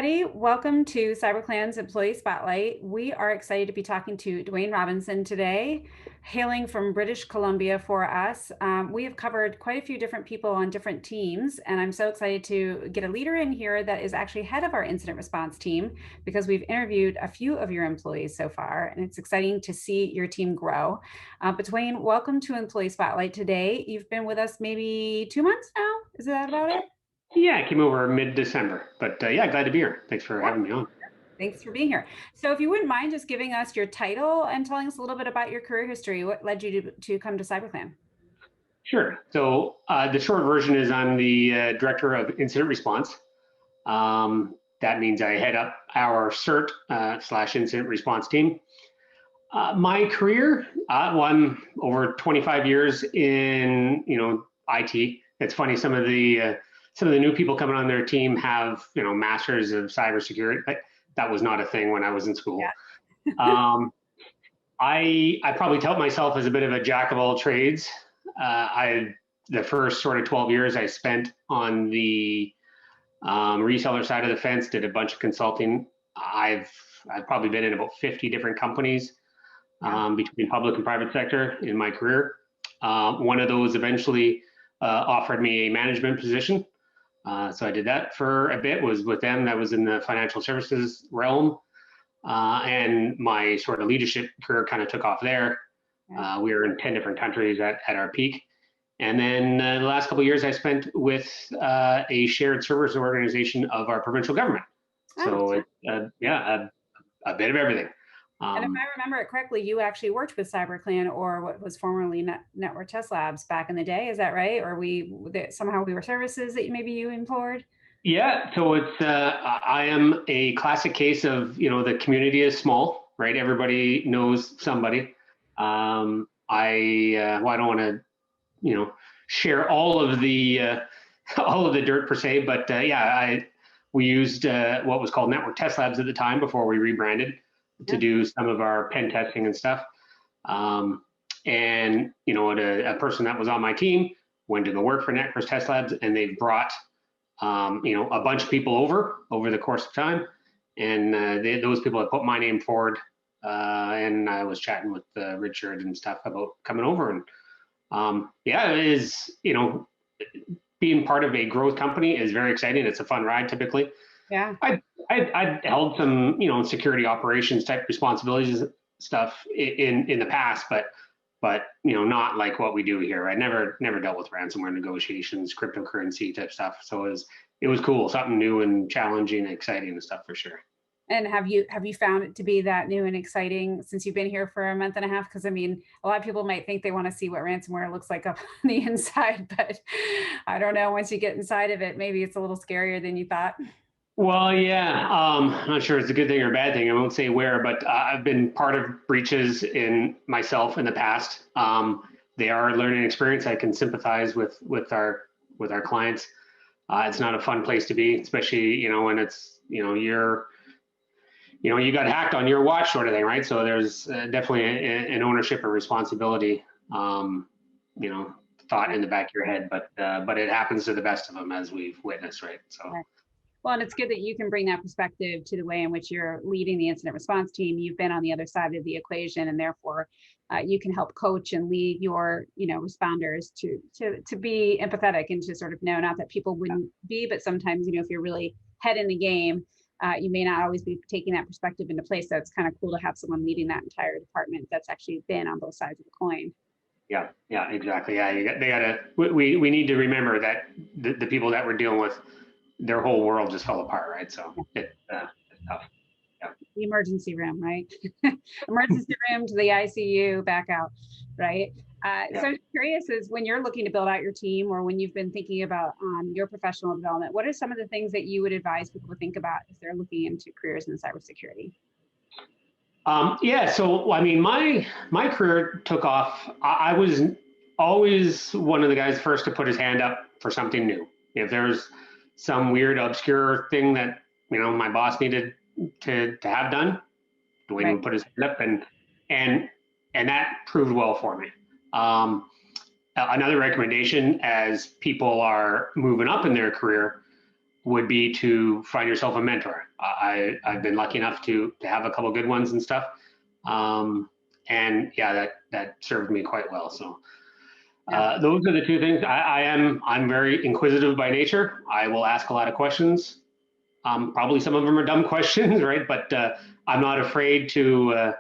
everybody. Welcome to CyberClan's Employee Spotlight. We are excited to be talking to Dwayne Robinson today, hailing from British Columbia for us. We have covered quite a few different people on different teams, and I'm so excited to get a leader in here that is actually head of our incident response team because we've interviewed a few of your employees so far, and it's exciting to see your team grow. But Dwayne, welcome to Employee Spotlight today. You've been with us maybe 2 months now. Is that about it? Yeah, I came over mid-December, but yeah, glad to be here. Thanks for having me on. Thanks for being here. So if you wouldn't mind just giving us your title and telling us a little bit about your career history, what led you to come to CyberClan? Sure. So the short version is I'm the Director of Incident Response. That means I head up our CERT slash Incident Response team. My career, I'm over 25 years in IT. It's funny, some of the new people coming on their team have masters of cybersecurity. That was not a thing when I was in school. Yeah. I probably tout myself as a bit of a jack of all trades. The first sort of 12 years I spent on the reseller side of the fence, did a bunch of consulting. I've probably been in about 50 different companies between public and private sector in my career. One of those eventually offered me a management position. So I did that for a bit, was with them. That was in the financial services realm. And my sort of leadership career kind of took off there. We were in 10 different countries at our peak. And then the last couple of years I spent with a shared service organization of our provincial government. So it's, a bit of everything. And if I remember it correctly, you actually worked with CyberClan, or what was formerly Network Test Labs, back in the day. Is that right? Or somehow we were services that maybe you employed? Yeah. So it's I am a classic case of the community is small, right? Everybody knows somebody. I don't want to share all of the dirt per se, but we used what was called Network Test Labs at the time before we rebranded to do some of our pen testing and stuff. And a person that was on my team went to go work for Network Test Labs, and they brought a bunch of people over the course of time, and those people had put my name forward, and I was chatting with Richard and stuff about coming over, and it is being part of a growth company is very exciting. It's a fun ride typically. Yeah. I held some, security operations type responsibilities stuff in the past, but not like what we do here. I never dealt with ransomware negotiations, cryptocurrency type stuff. So it was cool, something new and challenging and exciting and stuff for sure. And have you found it to be that new and exciting since you've been here for a month and a half? Because I mean, a lot of people might think they want to see what ransomware looks like up on the inside, but I don't know. Once you get inside of it, maybe it's a little scarier than you thought. Well, yeah, I'm not sure it's a good thing or a bad thing. I won't say where, but I've been part of breaches in myself in the past. They are a learning experience. I can sympathize with our clients. It's not a fun place to be, especially when it's you got hacked on your watch sort of thing, right? So there's definitely an ownership and responsibility, thought in the back of your head, but it happens to the best of them, as we've witnessed, right? So. Right. Well, and it's good that you can bring that perspective to the way in which you're leading the incident response team. You've been on the other side of the equation, and therefore you can help coach and lead your, responders to be empathetic and to sort of know, not that people wouldn't be, but sometimes, if you're really head in the game, you may not always be taking that perspective into place. So it's kind of cool to have someone leading that entire department that's actually been on both sides of the coin. Yeah, exactly. Yeah, we need to remember that the people that we're dealing with, their whole world just fell apart, right? So it's tough. Yeah. The emergency room, right? Emergency room to the ICU, back out, right? So I'm curious, is when you're looking to build out your team, or when you've been thinking about your professional development, what are some of the things that you would advise people to think about if they're looking into careers in cybersecurity? So I mean, my career took off. I was always one of the guys first to put his hand up for something new. If there's some weird obscure thing that my boss needed to have done, Dwayne would put his hand up, and that proved well for me. Another recommendation, as people are moving up in their career, would be to find yourself a mentor. I've been lucky enough to have a couple good ones and stuff. And yeah, that served me quite well. So Yeah. those are the two things. I'm very inquisitive by nature. I will ask a lot of questions. Probably some of them are dumb questions, right? But I'm not afraid to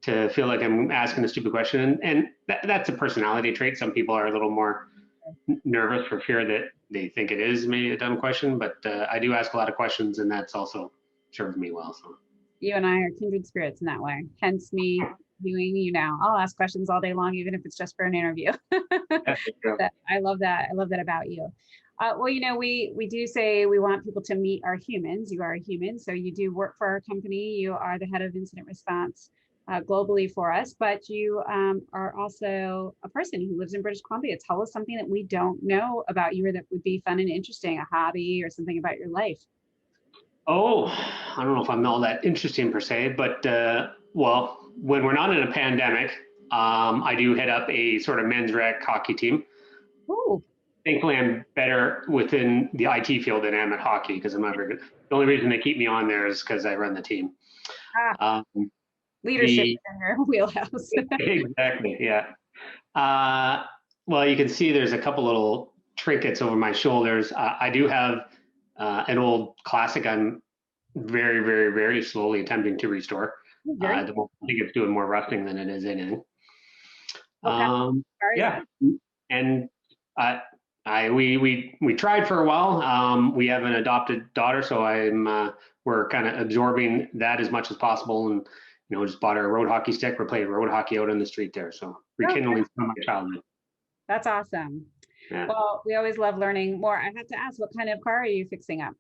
feel like I'm asking a stupid question, and that's a personality trait. Some people are a little more nervous for fear that they think it is maybe a dumb question, but I do ask a lot of questions, and that's also served me well. So You and I are kindred spirits in that way. Hence me viewing you now. I'll ask questions all day long, even if it's just for an interview. that's true. I love that. I love that about you. Well, we do say we want people to meet our humans. You are a human, so you do work for our company. You are the head of incident response globally for us, but you are also a person who lives in British Columbia. Tell us something that we don't know about you or that would be fun and interesting, a hobby or something about your life. Oh, I don't know if I'm all that interesting per se, but well, when we're not in a pandemic, I do head up a sort of men's rec hockey team. Oh, Thankfully, I'm better within the IT field than I am at hockey because I'm not very good. The only reason they keep me on there is because I run the team. Um, leadership the is in your wheelhouse. exactly, yeah. Uh, well, you can see there's a couple little trinkets over my shoulders. I do have an old classic. I'm very, very, very slowly attempting to restore. Very I think it's doing more rusting than it is anything. what kind of car is Yeah, that? and we tried for a while. We have an adopted daughter, so we're kind of absorbing that as much as possible, and just bought her a road hockey stick. We're playing road hockey out on the street there, so Oh, rekindling some of my childhood. that's awesome. Yeah, Well, we always love learning more. I have to ask, what kind of car are you fixing up?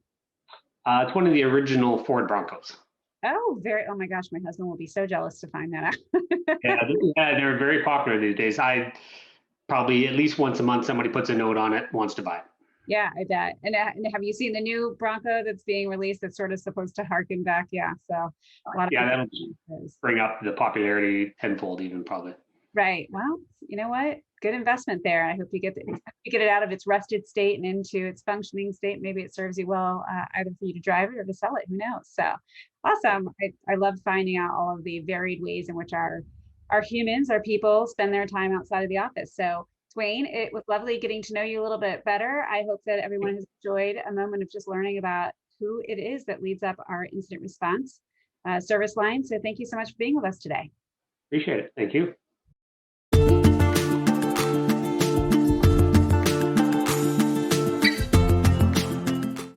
it's one of the original Ford Broncos. Oh my gosh, my husband will be so jealous to find that out. Yeah, yeah, they're very popular these days. I probably at least once a month somebody puts a note on it, wants to buy it. Yeah, I bet. And have you seen the new Bronco that's being released that's sort of supposed to harken back? Yeah, so a lot of Yeah, people. that'll bring up the popularity tenfold, even probably. Right. Well, you know what? Good investment there. I hope you get it out of its rusted state and into its functioning state. Maybe it serves you well, either for you to drive it or to sell it. Who knows? So awesome. I love finding out all of the varied ways in which our humans, our people, spend their time outside of the office. So Dwayne, it was lovely getting to know you a little bit better. I hope that everyone has enjoyed a moment of just learning about who it is that leads up our incident response service line. So thank you so much for being with us today. Appreciate it. Thank you.